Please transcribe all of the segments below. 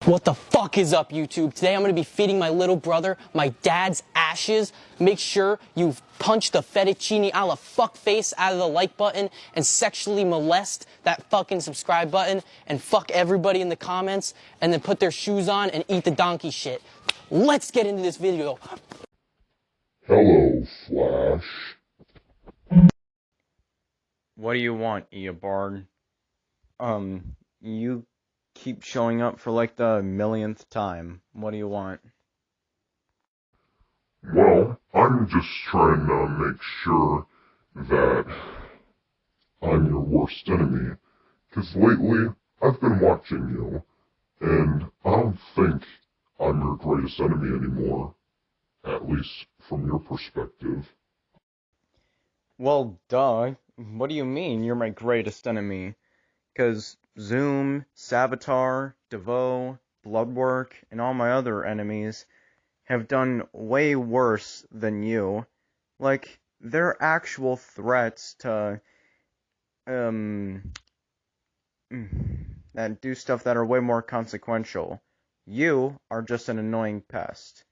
What the fuck is up, YouTube? Today I'm gonna be feeding my little brother my dad's ashes. Make sure you punch the fettuccine alla fuckface out of the like button and sexually molest that fucking subscribe button and fuck everybody in the comments and then put their shoes on and eat the donkey shit. Let's get into this video. Hello, Flash. What do you want, Eobard? You keep showing up for like the millionth time. What do you want? Well, I'm just trying to make sure that I'm your worst enemy. 'Cause lately, I've been watching you, and I don't think I'm your greatest enemy anymore. At least from your perspective. Well, duh. What do you mean you're my greatest enemy? 'Cause Zoom, Savitar, DeVoe, Bloodwork, and all my other enemies have done way worse than you. Like, they're actual threats to, that do stuff that are way more consequential. You are just an annoying pest.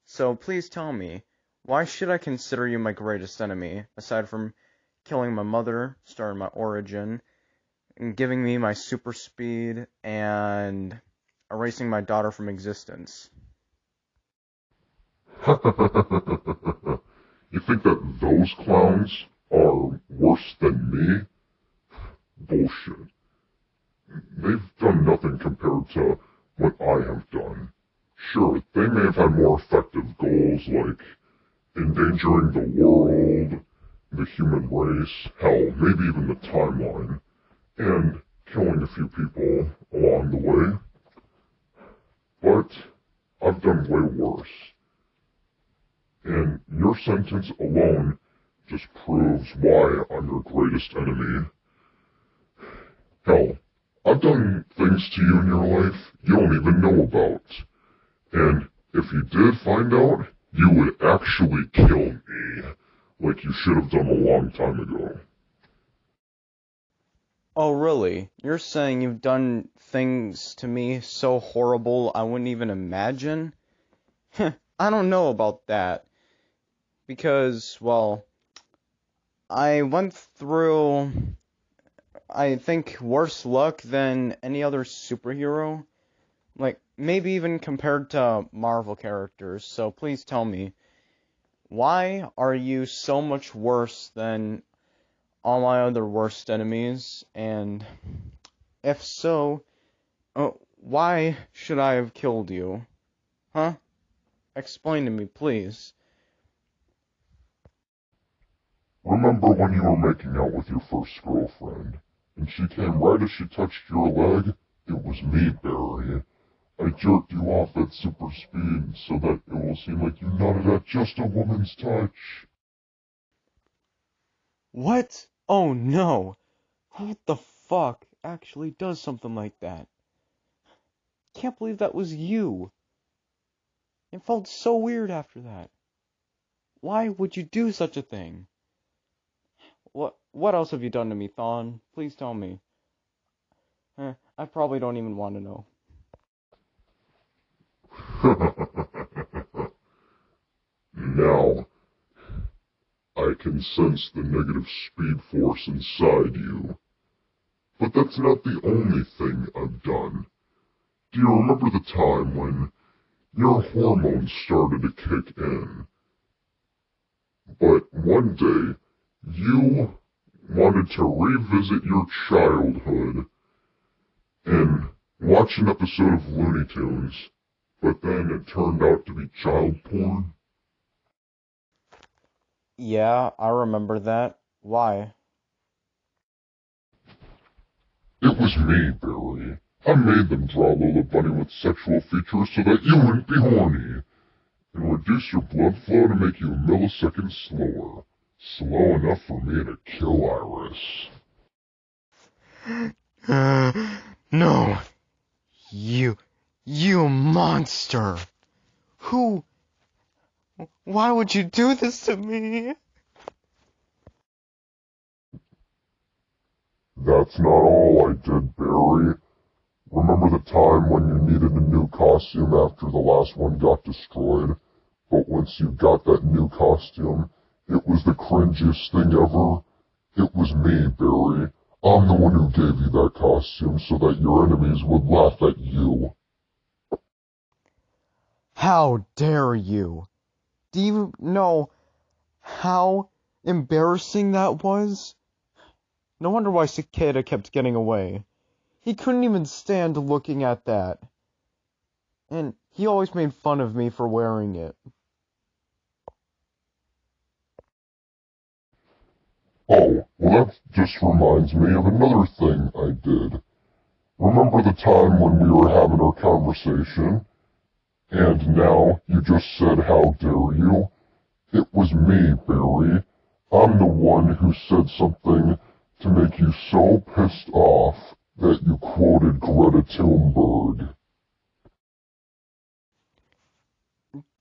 So please tell me, why should I consider you my greatest enemy, aside from killing my mother, starting my origin, and giving me my super speed, and erasing my daughter from existence? You think that those clowns are worse than me? Bullshit. They've done nothing compared to what I have done. Sure, they may have had more effective goals like endangering the world, the human race, hell, maybe even the timeline, and killing a few people along the way. But I've done way worse. And your sentence alone just proves why I'm your greatest enemy. Hell, I've done things to you in your life you don't even know about. And if you did find out, you would actually kill me, like you should have done a long time ago. Oh, really? You're saying you've done things to me so horrible I wouldn't even imagine? I don't know about that. Because, well, I went through, I think, worse luck than any other superhero. Like, maybe even compared to Marvel characters. So please tell me, why are you so much worse than all my other worst enemies? And if so, why should I have killed you? Huh? Explain to me, please. Remember when you were making out with your first girlfriend, and she came right as she touched your leg? It was me, Barry. I jerked you off at super speed so that it will seem like you nodded at just a woman's touch. What? Oh no! Who the fuck actually does something like that? Can't believe that was you. It felt so weird after that. Why would you do such a thing? What else have you done to me, Thawne? Please tell me. I probably don't even want to know. Now, I can sense the negative speed force inside you. But that's not the only thing I've done. Do you remember the time when your hormones started to kick in? But one day, you wanted to revisit your childhood and watch an episode of Looney Tunes, but then it turned out to be child porn? Yeah, I remember that. Why? It was me, Barry. I made them draw Lola Bunny with sexual features so that you wouldn't be horny, and reduce your blood flow to make you a millisecond slower. Slow enough for me to kill Iris. No. You monster. Why would you do this to me? That's not all I did, Barry. Remember the time when you needed a new costume after the last one got destroyed, but once you got that new costume, it was the cringiest thing ever. It was me, Barry. I'm the one who gave you that costume so that your enemies would laugh at you. How dare you? Do you know how embarrassing that was? No wonder why Cicada kept getting away. He couldn't even stand looking at that. And he always made fun of me for wearing it. Oh, well that just reminds me of another thing I did. Remember the time when we were having our conversation? And now you just said, how dare you? It was me, Barry. I'm the one who said something to make you so pissed off that you quoted Greta Thunberg.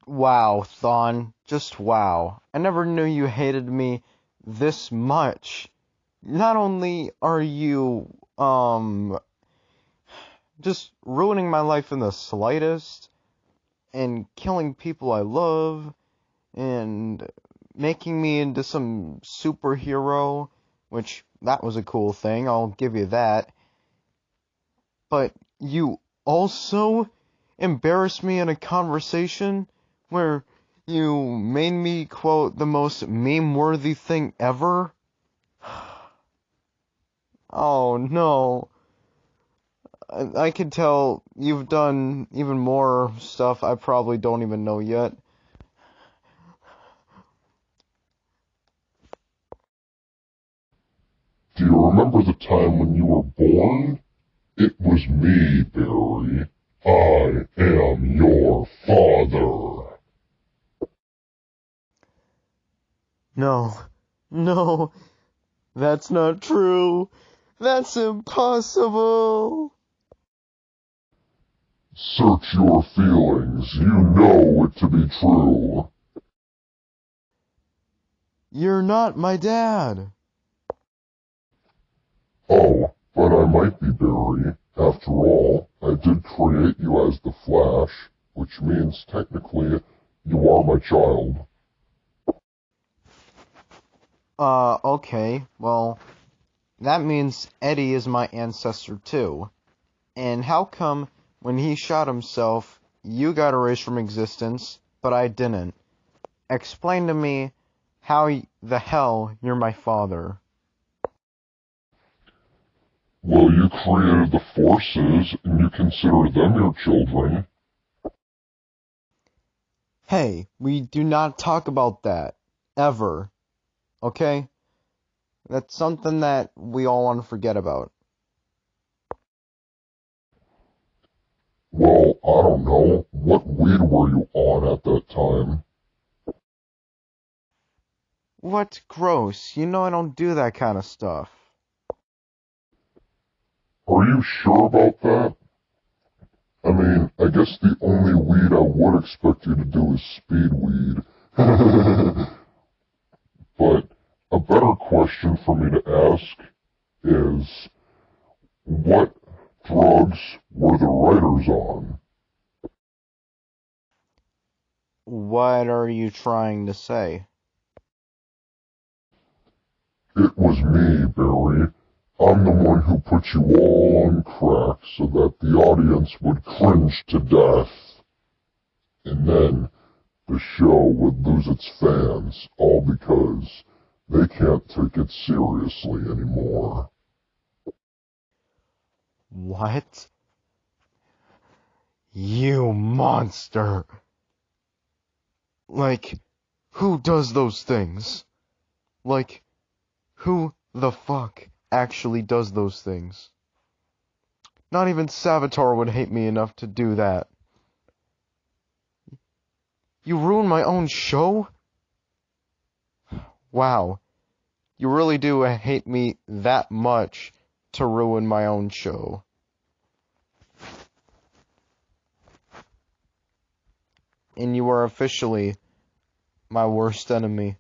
Wow, Thawne. Just wow. I never knew you hated me this much. Not only are you, just ruining my life in the slightest, and killing people I love, and making me into some superhero, which, that was a cool thing, I'll give you that. But you also embarrassed me in a conversation where you made me quote the most meme-worthy thing ever? Oh no. I can tell you've done even more stuff I probably don't even know yet. Do you remember the time when you were born? It was me, Barry. I am your father. No, that's not true. That's impossible. Search your feelings. You know it to be true. You're not my dad. Oh, but I might be, Barry. After all, I did create you as the Flash, which means technically you are my child. Okay, well, that means Eddie is my ancestor too. And how come when he shot himself, you got erased from existence, but I didn't? Explain to me how the hell you're my father. Well, you created the forces, and you consider them your children. Hey, we do not talk about that. Ever. Okay? That's something that we all want to forget about. Well, I don't know. What weed were you on at that time? What gross. You know I don't do that kind of stuff. Are you sure about that? I mean, I guess the only weed I would expect you to do is speed weed. But a better question for me to ask is, what drugs were the writers on? What are you trying to say? It was me, Barry. I'm the one who put you all on crack so that the audience would cringe to death. And then the show would lose its fans, all because they can't take it seriously anymore. What? You monster! Like, who does those things? Like, who the fuck actually does those things? Not even Savitar would hate me enough to do that. You ruined my own show? Wow. You really do hate me that much to ruin my own show. And you are officially my worst enemy.